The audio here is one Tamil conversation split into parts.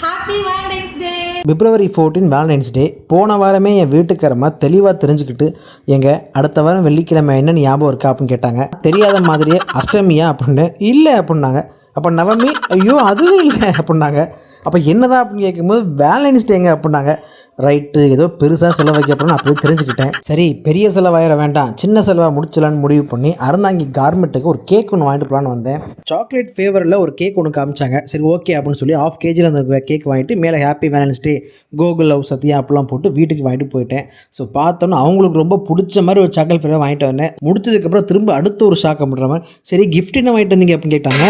ஹாப்பி வேலண்டைன்ஸ் டே. பிப்ரவரி 14 வேலண்டைன்ஸ் டே. போன வாரமே என் வீட்டுக்காரம்மா தெளிவாக தெரிஞ்சுக்கிட்டு அடுத்த வாரம் வெள்ளிக்கிழமை என்ன ஞாபகம் இருக்கா அப்படின்னு கேட்டாங்க. தெரியாத மாதிரியே அஷ்டமியா அப்படின்னு இல்லை அப்படின்னாங்க. அப்போ நவமி, ஐயோ அதுவும் இல்லை அப்படின்னாங்க. அப்போ என்னதான் அப்படின்னு கேட்கும்போது வேலண்டைன்ஸ் டேங்க அப்படின்னாங்க. ரைட்டு, ஏதோ பெருசாக செலவு வைக்க அப்படின்னு அப்போவே தெரிஞ்சுக்கிட்டேன். சரி, பெரிய செலவாயிட வேண்டாம், சின்ன செலவாக முடிச்சலான்னு முடிவு பண்ணி அறந்தாங்கி கார்மெண்ட்டுக்கு ஒரு கேக் ஒன்று வாங்கிட்டு போகலான்னு வந்தேன். சாக்லேட் ஃபேவரில் ஒரு கேக் ஒன்று காமிச்சாங்க. சரி ஓகே அப்படின்னு சொல்லி 1/2 kg அந்த கேக் வாங்கிட்டு மேலே ஹாப்பி வேலண்டைன்ஸ் டே, கோகுல் லவ் சத்யா அப்படிலாம் போட்டு வீட்டுக்கு வாங்கிட்டு போயிட்டேன். ஸோ பார்த்தோன்னா அவங்களுக்கு ரொம்ப பிடிச்ச மாதிரி ஒரு சாக்லேட் ஃபேவர் வாங்கிட்டு வந்தேன். முடிச்சதுக்கப்புறம் திரும்ப அடுத்த ஒரு ஷாக் பண்ணுற மாதிரி, சரி கிஃப்ட் என்ன வாங்கிட்டு வந்தீங்க அப்படின்னு கேட்டாங்க.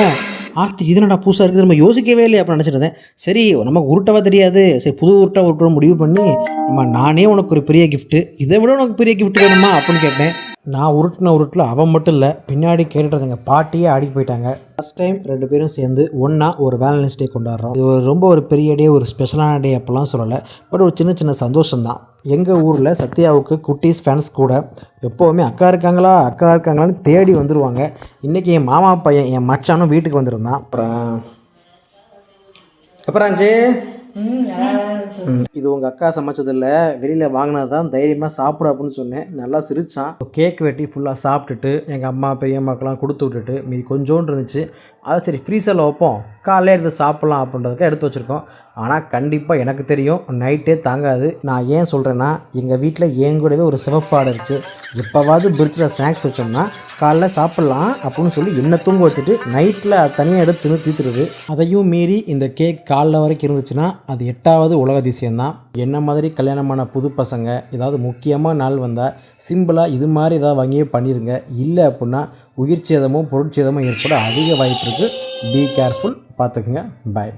ஆர்த்தி, இது என்னடா புதுசாக இருக்குது, நம்ம யோசிக்கவே இல்லை அப்படின்னு நினச்சிட்டு இருந்தேன். சரி நமக்கு உருட்டவா தெரியாது, சரி புது உருட்ட முடிவு பண்ணி, நானே உனக்கு ஒரு பெரிய கிஃப்ட்டு, இதை விட உனக்கு பெரிய கிஃப்ட் வேணுமா அப்படின்னு கேட்டேன். நான் உருட்டில் அவன் மட்டும் இல்லை, பின்னாடி கேட்டுட்டு எங்கள் பாட்டியே ஆடி போயிட்டாங்க. ஃபஸ்ட் டைம் 2 பேரும் சேர்ந்து ஒன்றா ஒரு வேலண்டைன்ஸ் டே கொண்டாடுறோம். இது ரொம்ப ஒரு பெரிய டே, ஒரு ஸ்பெஷலான டே அப்போல்லாம் சொல்லலை. பட் ஒரு சின்ன சின்ன சந்தோஷம்தான். எங்கள் ஊரில் சத்யாவுக்கு குட்டீஸ் ஃபேன்ஸ் கூட எப்போவுமே அக்கா இருக்காங்களான்னு தேடி வந்துடுவாங்க. இன்றைக்கி என் மாமா பையன் என் மச்சானும் வீட்டுக்கு வந்திருந்தான். அப்புறம் இது உங்கள் அக்கா சமைச்சதில்லை, வெளியில் வாங்கினது தான், தைரியமாக சாப்பிட அப்படின்னு சொன்னேன். நல்லா சிரித்தான். கேக் வெட்டி ஃபுல்லாக சாப்பிட்டுட்டு எங்கள் அம்மா பெரியம்மாக்கெல்லாம் கொடுத்து விட்டுட்டு மீதி கொஞ்சோண்டு இருந்துச்சு. அதை சரி ஃப்ரீசரில் வைப்போம், காலையில் எடுத்து சாப்பிட்லாம் அப்படின்றதுக்கு எடுத்து வச்சுருக்கோம். ஆனால் கண்டிப்பாக எனக்கு தெரியும் நைட்டே தாங்காது. நான் ஏன் சொல்கிறேன்னா, எங்கள் வீட்டில் என் கூடவே ஒரு சிவப்பாடு இருக்குது. எப்போவாவது பிரிட்ஜில் ஸ்நாக்ஸ் வச்சோம்னா காலைல சாப்பிட்லாம் அப்படின்னு சொல்லி என்னை தூங்க வச்சுட்டு நைட்டில் தனியாக எடுத்து தீத்துருது. அதையும் மீறி இந்த கேக் காலைல வரைக்கும் இருந்துச்சுன்னா அது 8வது உலக அதிசயம்தான். என்ன மாதிரி கல்யாணமான புது பசங்க ஏதாவது முக்கியமாக நாள் வந்தால் சிம்பிளாக இது மாதிரி ஏதாவது வாங்கியே பண்ணிடுங்க. இல்லை அப்படின்னா உயிர் சேதமும் பொருட்சேதமும் ஏற்பட அதிக வாய்ப்பு இருக்குது. பி கேர்ஃபுல், பார்த்துக்குங்க. பாய்.